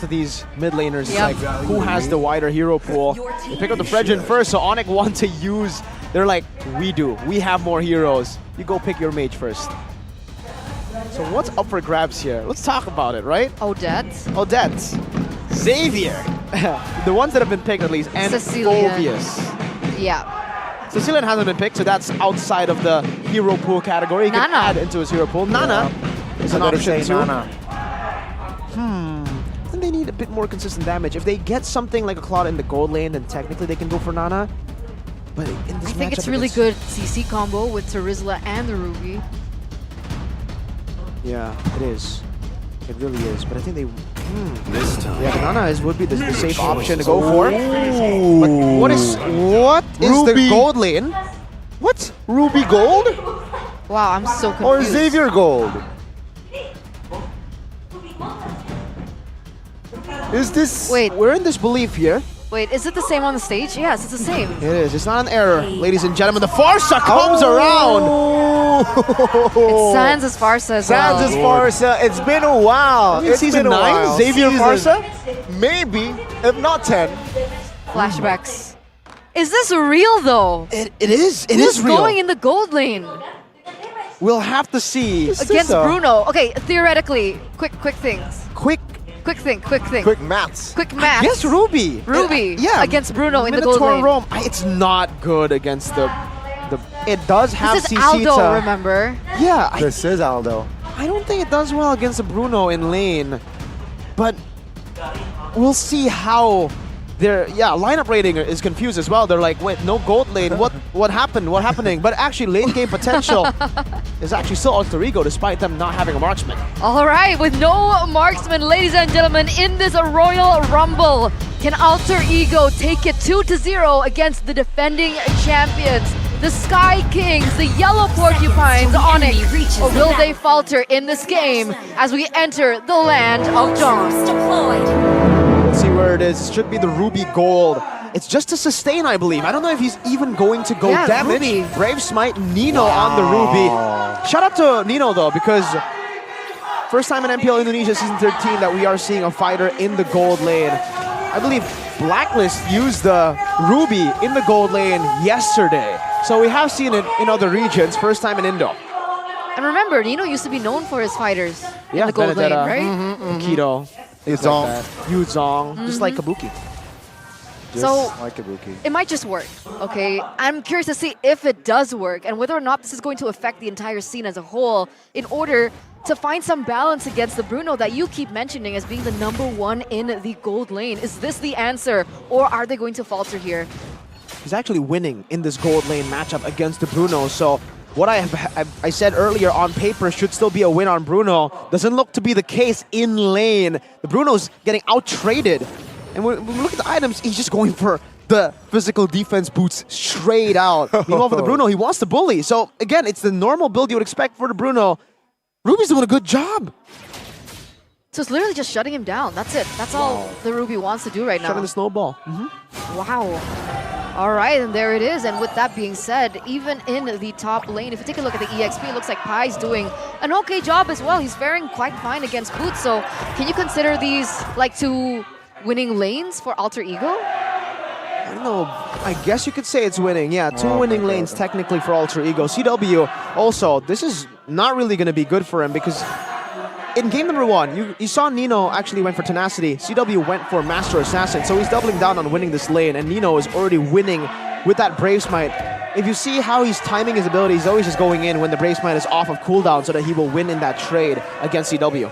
to these mid laners is like who has the wider hero pool. They pick up the Fredrin first, so Onic want to use. They're like, we do. We have more heroes. You go pick your mage first. So what's up for grabs here? Let's talk about it, right? Odette. Odette. Xavier. The ones that have been picked at least. And Phobius. Yeah. Cecilian hasn't been picked, so that's outside of the hero pool category. He can add into his hero pool. Nana is an option too. Nana. I think they need a bit more consistent damage. If they get something like a Claude in the gold lane, then technically they can go for Nana. But in this I think it's really good CC combo with Terizla and the Ruby. Yeah, it is. It really is. But I think they... This time. Yeah, Nana would be the safe option to go for. But what is Ruby. the gold lane? What? Ruby Gold? Wow, I'm so confused. Or Xavier Gold? Is this... Wait, We're in this belief here. wait, is it the same on the stage? Yes, it's the same. It is. It's not an error. Ladies and gentlemen, the Farsa comes around. It's Sans' Farsa as well. Sans' Farsa. It's been a while. It's season 9, Xavier Farsa? Maybe, if not 10. Flashbacks. Is this real though? It is. It Who's is real. going in the gold lane? We'll have to see. Against Bruno. Okay, theoretically, quick things. Quick Quick maths. Quick math. Yes, Ruby. Ruby yeah. against Bruno in the Minotaur gold lane. Rome. It's not good against the. It does have This is CC Aldo, to, remember? Yeah, This is Aldo. I don't think it does well against the Bruno in lane, but we'll see how their lineup rating is confused as well. They're like, wait, no gold lane. What happened? What happening? But actually, lane game potential is actually still alterego despite them not having a marksman. All right, with no marksman, ladies and gentlemen, in this Royal Rumble, can Alter Ego take it 2-0 against the defending champions, the Sky Kings, the Yellow Porcupines, Onic, or will they falter in this game as we enter the land of dawn? Let's see where it is. It should be the Ruby Gold. It's just to sustain, I believe. I don't know if he's even going to go damage. Ruby. Brave Smite, Nino on the Ruby. Shout out to Nino though, because first time in MPL Indonesia Season 13 that we are seeing a fighter in the gold lane. I believe Blacklist used the Ruby in the gold lane yesterday. So we have seen it in other regions, first time in Indo. And remember, Nino used to be known for his fighters in the gold lane, right? Keto. Yuzong. Yuzong. Just like Kabuki. So like Kabuki. it might just work, okay? I'm curious to see if it does work and whether or not this is going to affect the entire scene as a whole in order to find some balance against the Bruno that you keep mentioning as being the #1 in the gold lane. Is this the answer, or are they going to falter here? He's actually winning in this gold lane matchup against the Bruno, so what I said earlier on paper should still be a win on Bruno. Doesn't look to be the case in lane. The Bruno's getting out-traded. And when we look at the items, he's just going for the physical defense boots straight out. Meanwhile, for the Bruno, he wants to bully. So again, it's the normal build you would expect for the Bruno. Ruby's doing a good job. So it's literally just shutting him down. That's it. That's all the Ruby wants to do right now. Shutting the snowball. Wow. All right, and there it is. And with that being said, even in the top lane, if you take a look at the EXP, it looks like Pai's doing an okay job as well. He's faring quite fine against Boots. So can you consider these like 2 winning lanes for Alter Ego? I don't know. I guess you could say it's winning. Yeah, 2 winning lanes technically for Alter Ego. CW also, this is not really going to be good for him because in game number 1, you saw Nino actually went for Tenacity. CW went for Master Assassin, so he's doubling down on winning this lane, and Nino is already winning with that Brave Smite. If you see how he's timing his ability, he's always just going in when the Brave Smite is off of cooldown so that he will win in that trade against CW.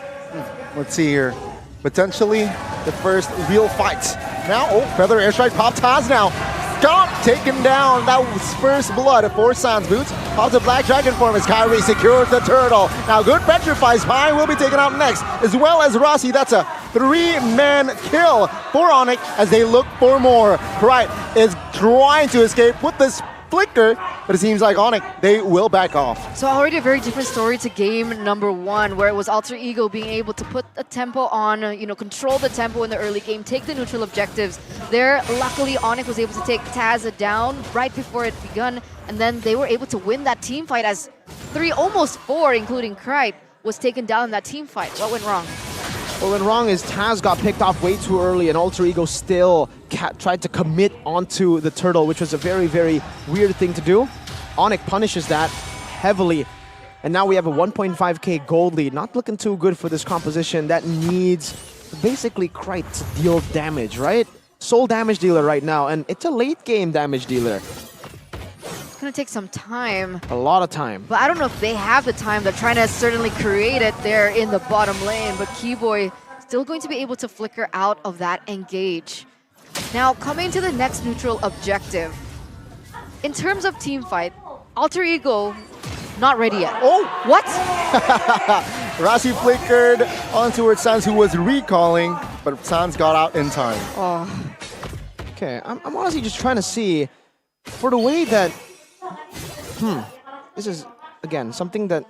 Let's see here. Potentially the first real fight. Now, Feather Airstrike popped Taz now. Got taken down. That was first blood for Sans Boots. Pops a Black Dragon form as Kyrie secures the turtle. Now, good petrifies. Pi will be taken out next, as well as Rossi. That's a 3-man kill for Onic as they look for more. Pride is trying to escape with this flicker, but it seems like Onic, they will back off. So already a very different story to game number 1, where it was Alter Ego being able to put a tempo on, control the tempo in the early game, take the neutral objectives. There, luckily, Onic was able to take Taz down right before it begun, and then they were able to win that team fight as 3, almost 4, including Kripe, was taken down in that team fight. What went wrong? What went wrong is Taz got picked off way too early, and Alter Ego still tried to commit onto the turtle, which was a very, very weird thing to do. Onic punishes that heavily, and now we have a 1.5k gold lead. Not looking too good for this composition that needs basically Krite to deal damage, right? Sole damage dealer right now, and it's a late game damage dealer. It's gonna take some time. A lot of time. But I don't know if they have the time. They're trying to certainly create it there in the bottom lane, but Keyboy still going to be able to flicker out of that engage. Now, coming to the next neutral objective. In terms of team fight, Alter Ego, not ready yet. Oh! What? Rashi flickered onto Sans, who was recalling, but Sans got out in time. Oh. Okay, I'm honestly just trying to see, for the way that... This is, again, something that...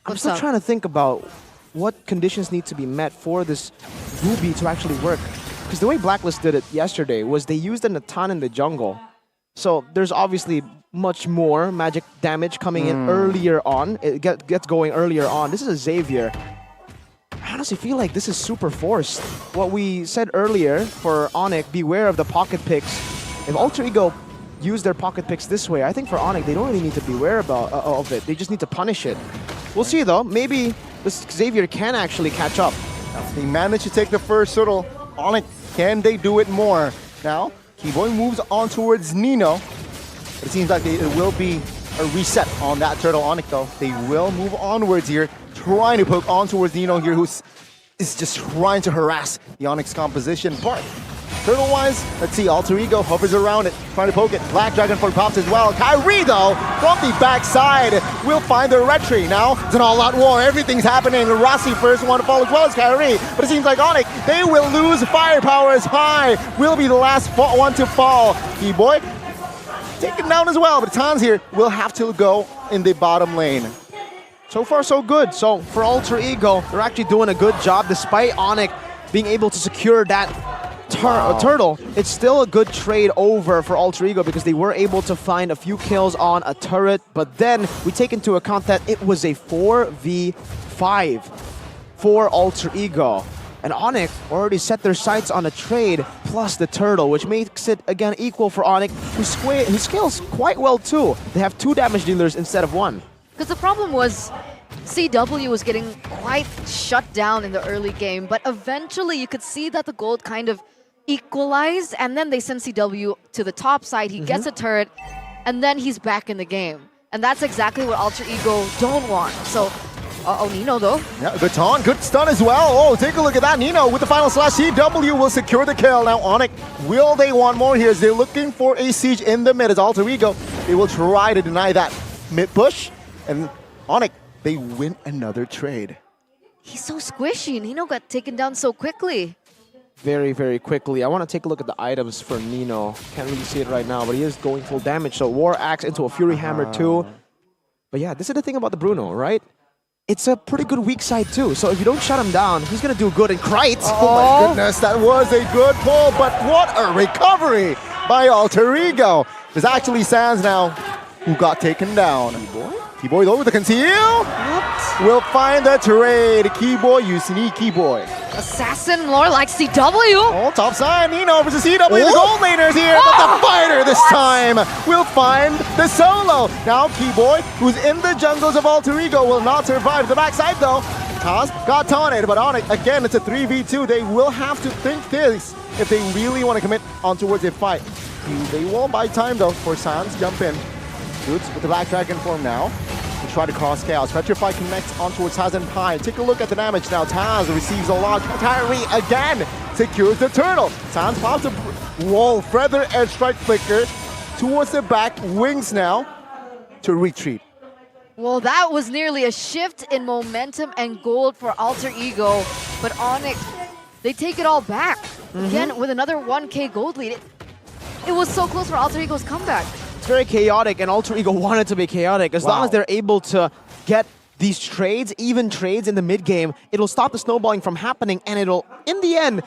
I'm still trying to think about what conditions need to be met for this Ruby to actually work. Because the way Blacklist did it yesterday was they used a Natan in the jungle. So there's obviously much more magic damage coming in earlier on. It gets going earlier on. This is a Xavier. I honestly feel like this is super forced. What we said earlier for Onic, beware of the pocket picks. If Alter Ego use their pocket picks this way, I think for Onic, they don't really need to beware of it. They just need to punish it. We'll see though. Maybe this Xavier can actually catch up. They managed to take the first turtle. Onic, can they do it more? Now, Keyboy moves on towards Nino. It seems like it will be a reset on that turtle. Onic though, they will move onwards here, trying to poke on towards Nino here, who's just trying to harass the Onyx composition. But turtle-wise, let's see, Alter Ego hovers around it, trying to poke it. Black Dragon Force pops as well. Kyrie though, from the backside, will find the retry. Now, it's an all-out war, everything's happening. Rossi first one to fall as well as Kyrie, but it seems like Onic, they will lose firepower as high, will be the last one to fall. Keyboy taken down as well, but Tans here will have to go in the bottom lane. So far, so good. So for Alter Ego, they're actually doing a good job despite Onic being able to secure that turtle. It's still a good trade over for Alter Ego because they were able to find a few kills on a turret, but then we take into account that it was a 4v5 for Alter Ego. And Onic already set their sights on a trade plus the turtle, which makes it again equal for Onic, who scales quite well too. They have 2 damage dealers instead of 1. Because the problem was CW was getting quite shut down in the early game, but eventually you could see that the gold kind of equalized, and then they send CW to the top side, he gets a turret, and then he's back in the game. And that's exactly what Alter Ego don't want. So, Nino though. Yeah, good taunt, good stun as well. Oh, take a look at that. Nino with the final slash. CW will secure the kill. Now Onic, will they want more here? As they're looking for a siege in the mid as Alter Ego. They will try to deny that mid push. And Onic, they win another trade. He's so squishy. Nino got taken down so quickly. Very, very quickly. I want to take a look at the items for Nino. Can't really see it right now, but he is going full damage. So War Axe into a Fury Hammer too. But yeah, this is the thing about the Bruno, right? It's a pretty good weak side too. So if you don't shut him down, he's going to do good. And Krite! Oh my goodness, that was a good pull, but what a recovery by Alter Ego. There's actually Sans now who got taken down. Keyboy though with the conceal. What? Will find the trade. Keyboy, you sneak Keyboy. Assassin more like CW. Oh, top side, Nino versus CW. The Goldlaners here, but the fighter this time will find the solo. Now Keyboy, who's in the jungles of Alter Ego, will not survive. The backside though, Taz got taunted, but on it, again, it's a 3v2. They will have to think this if they really want to commit on towards a fight. They won't buy time though for Sans. Jump in. Boots with the Black Dragon form now. And try to cross Chaos. Petrify connects on towards Taz and Pine. Take a look at the damage now. Taz receives a lot. Kyrie again secures the turtle. Sans pops a wall. Feather Edge Strike Flicker towards the back. Wings now to retreat. Well, that was nearly a shift in momentum and gold for Alter Ego. But Onic, they take it all back. Again, with another 1k gold lead. It was so close for Alter Ego's comeback. It's very chaotic, and Alter Ego wanted to be chaotic. As long as they're able to get these trades, even trades in the mid-game, it'll stop the snowballing from happening, and it'll, in the end,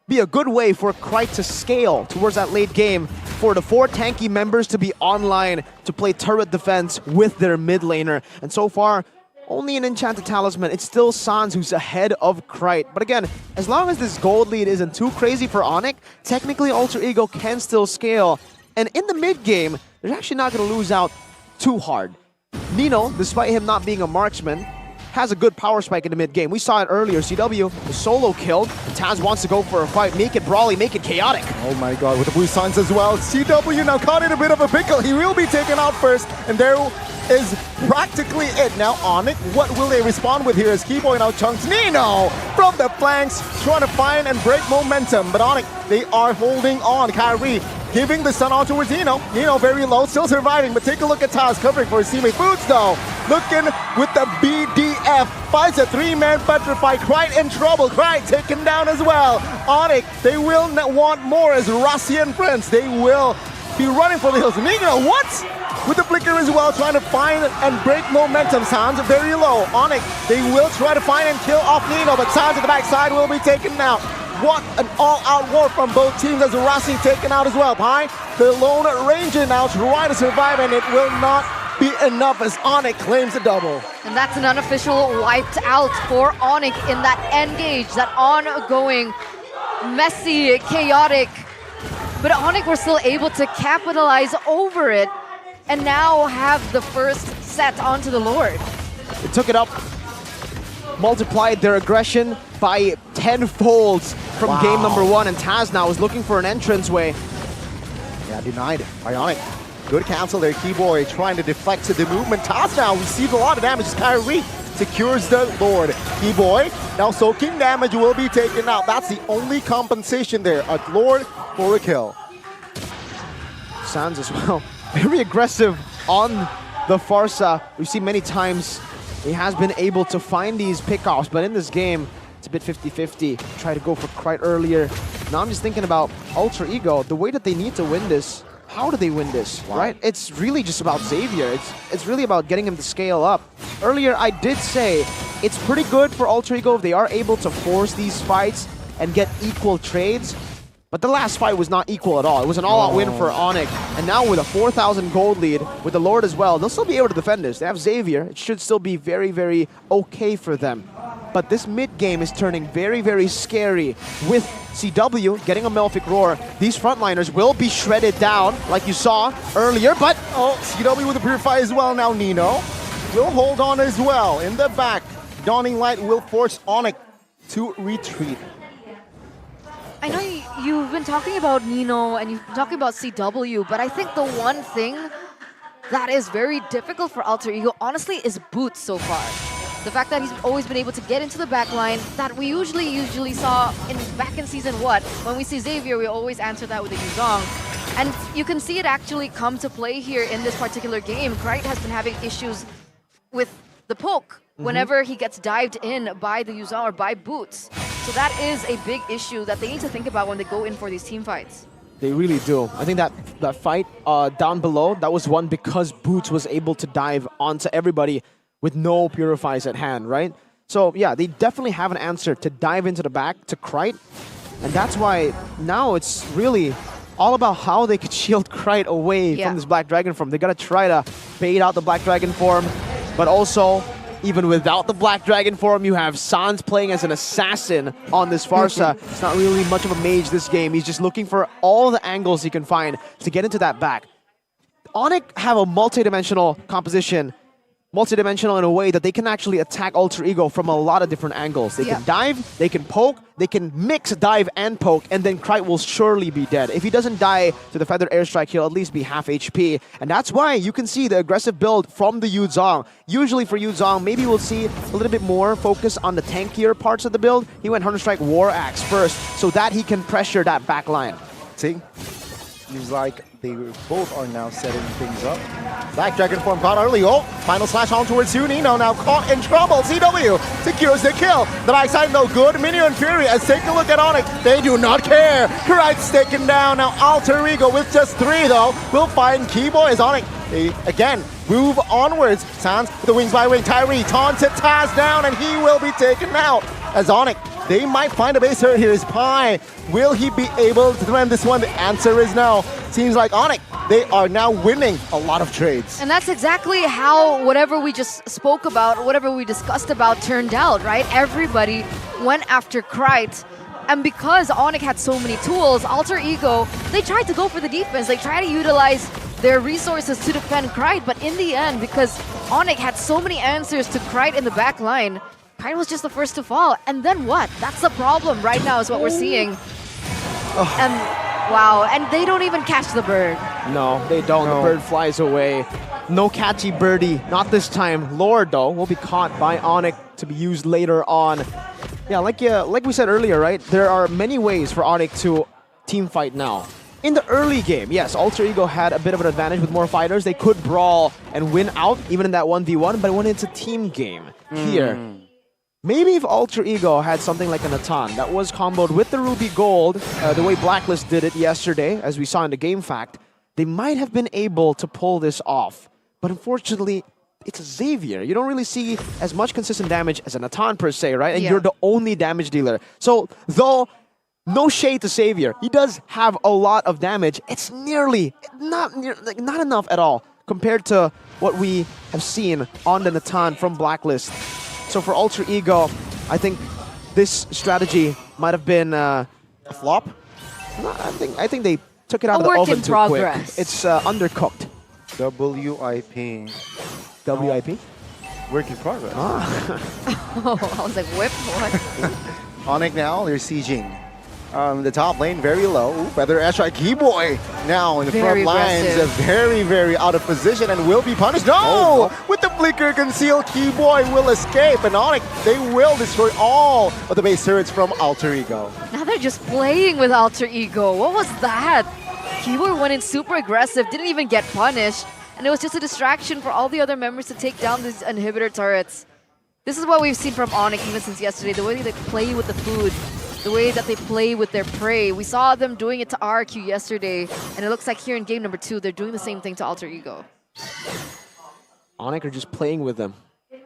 be a good way for Krite to scale towards that late game, for the 4 tanky members to be online to play turret defense with their mid laner. And so far, only an enchanted talisman. It's still Sans who's ahead of Krite. But again, as long as this gold lead isn't too crazy for Onic, technically Alter Ego can still scale. And in the mid game, they're actually not going to lose out too hard. Nino, despite him not being a marksman, has a good power spike in the mid game. We saw it earlier. CW, the solo killed. Taz wants to go for a fight, make it brawly, make it chaotic. Oh my god, with the blue suns as well. CW now caught in a bit of a pickle. He will be taken out first, and there is practically it. Now Onic, what will they respond with here as Keyboy now chunks Nino from the flanks, trying to find and break momentum. But Onic, they are holding on. Kyrie giving the stun on towards Nino. Nino very low, still surviving, but take a look at Taz covering for his teammate Boots though. Looking with the BDF, fights a three-man petrify. Krite in trouble, Krite taken down as well. Onic, they will want more as Rossi and friends. They will be running for the hills. Nino, what? With the flicker as well, trying to find and break momentum. Sounds very low. Onic, they will try to find and kill off Nino, but Sounds at the backside will be taken out. What an all-out war from both teams as Rossi taken out as well. Pi, the lone ranger now trying to survive, and it will not be enough as Onic claims a double. And that's an unofficial wiped out for Onic in that engage, that ongoing, messy, chaotic. But Onic were still able to capitalize over it and now have the first set onto the Lord. They took it up, multiplied their aggression by 10 folds from game number 1, and Taz now is looking for an entranceway. Yeah, denied by Onic. Good cancel there, Keyboy trying to deflect to the movement. Taz now receives a lot of damage as Kyrie secures the Lord. Keyboy now soaking damage will be taken out. That's the only compensation there. A Lord for a kill. Sans as well, very aggressive on the Farsa. We've seen many times he has been able to find these pickoffs, but in this game, it's a bit 50-50. Try to go for Krite earlier. Now I'm just thinking about Alter Ego, the way that they need to win this. How do they win this, right? It's really just about Xavier. It's really about getting him to scale up. Earlier, I did say it's pretty good for Alter Ego if they are able to force these fights and get equal trades. But the last fight was not equal at all. It was an all-out win for Onic. And now with a 4,000 gold lead, with the Lord as well, they'll still be able to defend this. They have Xavier. It should still be very, very okay for them. But this mid game is turning very, very scary with CW getting a Melphic Roar. These frontliners will be shredded down, like you saw earlier, but... Oh, CW with the Purify as well now. Nino will hold on as well. In the back, Dawning Light will force Onic to retreat. I know you've been talking about Nino and you've been talking about CW, but I think the one thing that is very difficult for Alter Ego, honestly, is Boots so far. The fact that he's always been able to get into the back line that we usually saw back in season 1. When we see Xavier, we always answer that with a Yuzong. And you can see it actually come to play here in this particular game. Krite has been having issues with the poke whenever he gets dived in by the Yuzong or by Boots. So that is a big issue that they need to think about when they go in for these team fights. They really do. I think that fight down below, that was won because Boots was able to dive onto everybody with no purifies at hand, right? So yeah, they definitely have an answer to dive into the back to Krite. And that's why now it's really all about how they could shield Krite away from this Black Dragon form. They gotta try to bait out the Black Dragon form, but also, even without the Black Dragon form, you have Sans playing as an assassin on this Farsa. It's not really much of a mage this game. He's just looking for all the angles he can find to get into that back. Onic have a multi-dimensional composition, multi-dimensional in a way that they can actually attack Alter Ego from a lot of different angles. They can dive, they can poke, they can mix dive and poke, and then Krite will surely be dead. If he doesn't die to the Feathered Airstrike, he'll at least be half HP. And that's why you can see the aggressive build from the Yuzong. Usually for Yuzong, maybe we'll see a little bit more focus on the tankier parts of the build. He went Hunter Strike War Axe first so that he can pressure that back line. See? Seems like they both are now setting things up. Black Dragon form caught early. Oh, final slash on towards Nino now caught in trouble. CW secures the kill. The backside no good. Minion Fury as take a look at Onic. They do not care. Krite's taken down. Now Alter Ego with just 3 though. Will find Keyboy as Onic. They again move onwards. Sans with the wings by wing. Tyree taunted Taz down and he will be taken out. As Onic, they might find a base hurt. Here is Pi. Will he be able to win this one? The answer is no. Seems like Onic they are now winning a lot of trades. And that's exactly how whatever we just spoke about, whatever we discussed about turned out, right? Everybody went after Krite. And because Onic had so many tools, Alter Ego, they tried to go for the defense. They tried to utilize their resources to defend Krite. But in the end, because Onic had so many answers to Krite in the back line, Krite was just the first to fall. And then what? That's the problem right now is what we're seeing. And wow, and they don't even catch the bird. No, they don't. No. The bird flies away. No catchy birdie. Not this time. Lord, though, will be caught by Onic to be used later on. Yeah, like we said earlier, right? There are many ways for Onic to team fight now. In the early game, yes, Alter Ego had a bit of an advantage with more fighters. They could brawl and win out, even in that 1v1, but when it's a team game here, maybe if Alter Ego had something like a Natan that was comboed with the Ruby Gold, the way Blacklist did it yesterday, as we saw in the game fact, they might have been able to pull this off. But unfortunately, it's a Xavier. You don't really see as much consistent damage as a Natan per se, right? And you're the only damage dealer. So, though no shade to Xavier, he does have a lot of damage. It's not enough at all compared to what we have seen on the Natan from Blacklist. So for Alter Ego, I think this strategy might have been a flop. No, I think they took it out of the oven too quick. It's undercooked. WIP. WIP? Work in progress. Oh, I was like, whip, what? Onic now, they're sieging. The top lane very low. Ooh, Feather Airstrike Keyboy now in the front lines. Very out of position and will be punished. No! With the flicker concealed, Keyboy will escape. And Onic, they will destroy all of the base turrets from Alter Ego. Now they're just playing with Alter Ego. What was that? Keyboy went in super aggressive, didn't even get punished. And it was just a distraction for all the other members to take down these inhibitor turrets. This is what we've seen from Onic even since yesterday. The way they play with the food. The way that they play with their prey. We saw them doing it to RQ yesterday, and it looks like here in game number 2, they're doing the same thing to Alter Ego. Onic are just playing with them,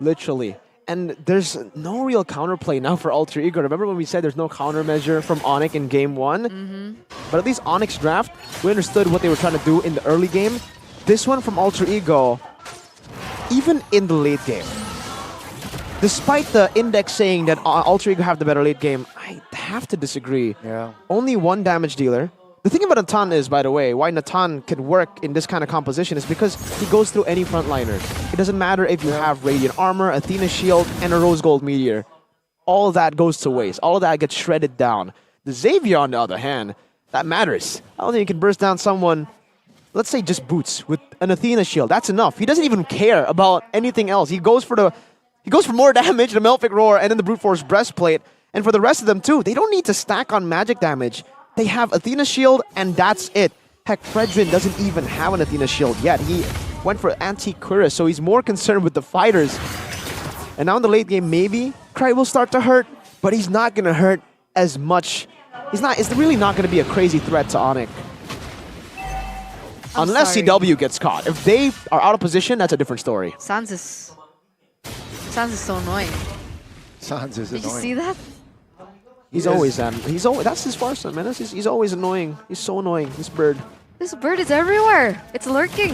literally. And there's no real counterplay now for Alter Ego. Remember when we said there's no countermeasure from Onic in game 1? But at least Onic's draft, we understood what they were trying to do in the early game. This one from Alter Ego, even in the late game, despite the index saying that Alter Ego have the better late game, I have to disagree. Yeah. Only one damage dealer. The thing about Natan is, by the way, why Natan can work in this kind of composition is because he goes through any frontliner. It doesn't matter if you have Radiant Armor, Athena Shield, and a Rose Gold Meteor. All that goes to waste. All of that gets shredded down. The Xavier, on the other hand, that matters. I don't think you can burst down someone, let's say just Boots, with an Athena Shield. That's enough. He doesn't even care about anything else. He goes for more damage, the Melphic Roar, and then the Brute Force Breastplate. And for the rest of them too, they don't need to stack on magic damage. They have Athena Shield, and that's it. Heck, Fredrin doesn't even have an Athena Shield yet. He went for Anti-Cuirass, so he's more concerned with the fighters. And now in the late game, maybe Krite will start to hurt, but he's not going to hurt as much. It's really not going to be a crazy threat to Onic. Unless CW gets caught. If they are out of position, that's a different story. Sans is so annoying. Sans is annoying. Did you see that? He's always that's his Farsa, man. He's always annoying. He's so annoying. This bird. This bird is everywhere. It's lurking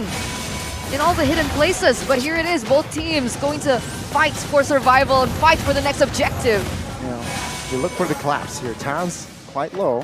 in all the hidden places. But here it is, both teams going to fight for survival and fight for the next objective. Yeah. They look for the collapse here. Taz quite low.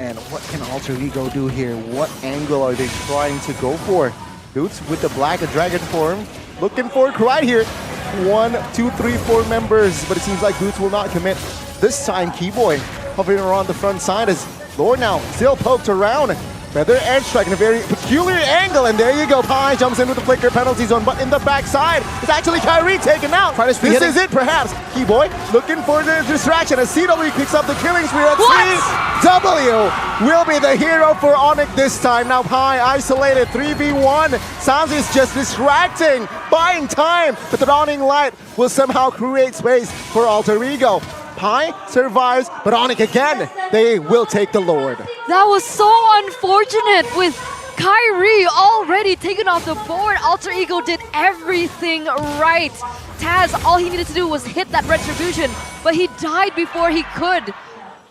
And what can Alter Ego do here? What angle are they trying to go for? Boots with the black dragon form. Looking for Krite here. 1, 2, 3, 4 members. But it seems like Boots will not commit. This time, Keyboy hovering around the front side as Lord now still poked around. Feather Airstrike in a very peculiar angle, and there you go. Pi jumps in with the flicker penalty zone, but in the backside, it's actually Kyrie taken out. This is it, perhaps. Keyboy looking for the distraction as CW picks up the killing spree at 3. W will be the hero for Onic this time. Now Pi isolated 3v1. Sans is just distracting, buying time, but the dawning light will somehow create space for Alter Ego. Pi survives, but Onic again, they will take the Lord. That was so unfortunate with Kyrie already taken off the board. Alter Ego did everything right. Taz, all he needed to do was hit that retribution, but he died before he could.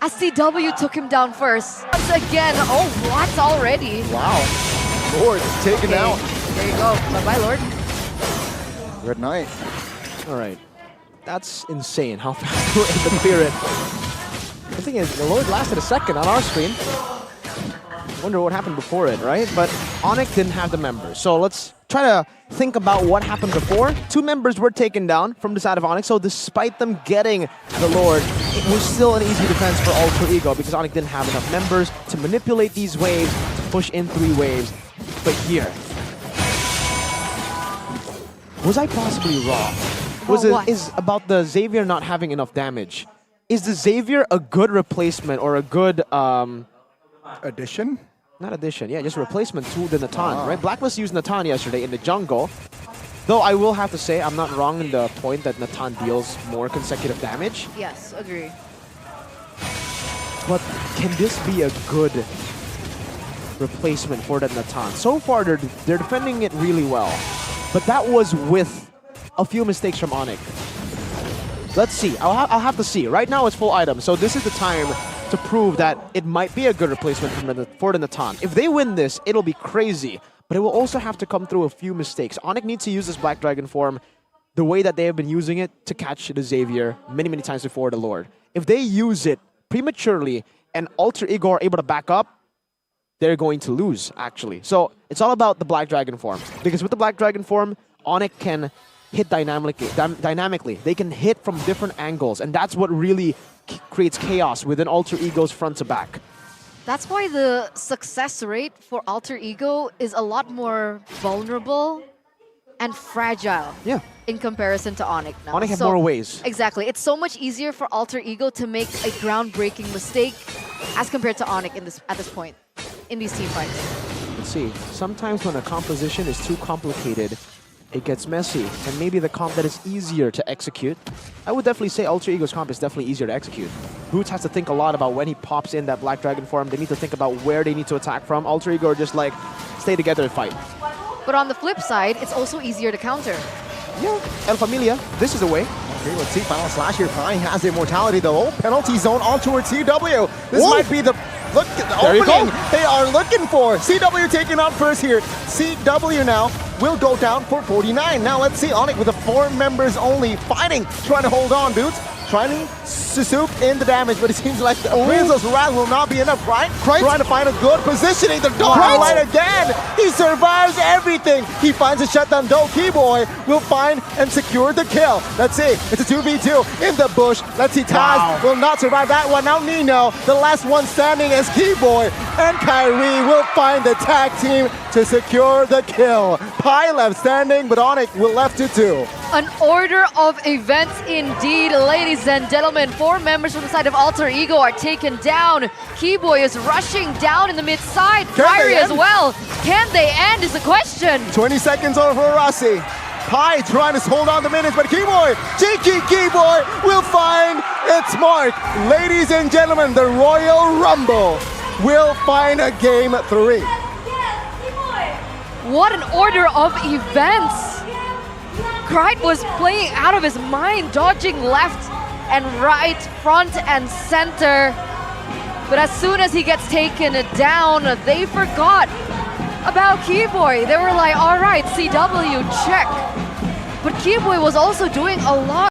as CW took him down first. Once again, oh, what already? Wow. Lord taken Okay, out. there you go. Bye-bye, Lord. Red Knight. All right. That's insane how fast we were able to clear it. The thing is, the Lord lasted a second on our screen. Wonder what happened before it, right? But Onic didn't have the members. So let's try to think about what happened before. 2 members were taken down from the side of Onic. So despite them getting the Lord, it was still an easy defense for Alter Ego because Onic didn't have enough members to manipulate these waves, to push in 3 waves. But here, was I possibly wrong? Is about the Saweria not having enough damage. Is the Saweria a good replacement or a good Addition? not addition, yeah, just replacement to the Natan, right? Blacklist used Natan yesterday in the jungle. Though I will have to say I'm not wrong in the point that Natan deals more consecutive damage. Yes, agree. But can this be a good replacement for the Natan? So far they're defending it really well. But that was with a few mistakes from Onic. Let's see. I'll have to see. Right now it's full item, so this is the time to prove that it might be a good replacement for the Natan. If they win this, it'll be crazy. But it will also have to come through a few mistakes. Onic needs to use this Black Dragon form the way that they have been using it to catch the Saweria many, many times before the Lord. If they use it prematurely and Alter Ego are able to back up, they're going to lose, actually. So it's all about the Black Dragon form. Because with the Black Dragon form, Onic can hit dynamically. They can hit from different angles, and that's what really creates chaos within Alter Ego's front to back. That's why the success rate for Alter Ego is a lot more vulnerable and fragile. Yeah. In comparison to Onic now. Onic have more ways. Exactly. It's so much easier for Alter Ego to make a groundbreaking mistake as compared to Onic at this point in these team fights. Let's see. Sometimes when a composition is too complicated, it gets messy, and maybe the comp that is easier to execute. I would definitely say Alter Ego's comp is definitely easier to execute. Boots has to think a lot about when he pops in that Black Dragon form. They need to think about where they need to attack from. Alter Ego are just like, stay together and fight. But on the flip side, it's also easier to counter. Yeah, El Familia, this is the way. Okay, let's see. Final slash here. Pine has the immortality though. Penalty zone on towards CW. This might be the look at the opening they are looking for. CW taking out first here. CW now will go down for 49. Now let's see Onic with the 4 members only fighting, trying to hold on, Boots. Trying to soup in the damage, but it seems like the Princess Wrath will not be enough, right? Trying to find a good positioning. The dog light again. He survives everything. He finds a shutdown, though. Keyboy will find and secure the kill. Let's see. It's a 2v2 in the bush. Let's see. Taz will not survive that one. Now Nino, the last one standing as Keyboy, and Kyrie will find the tag team to secure the kill. Pi left standing, but Onic will left to 2. An order of events indeed, ladies and gentlemen. 4 members from the side of Alter Ego are taken down. Keyboy is rushing down in the mid side. Kyrie as well. Can they end is the question. 20 seconds over for Rossi. Pi trying to hold on the minutes, but Keyboy, cheeky Keyboy will find its mark. Ladies and gentlemen, the Royal Rumble will find a game 3. What an order of events. Krite was playing out of his mind, dodging left and right, front and center. But as soon as he gets taken down, they forgot about Keyboy. They were like, all right, CW, check. But Keyboy was also doing a lot.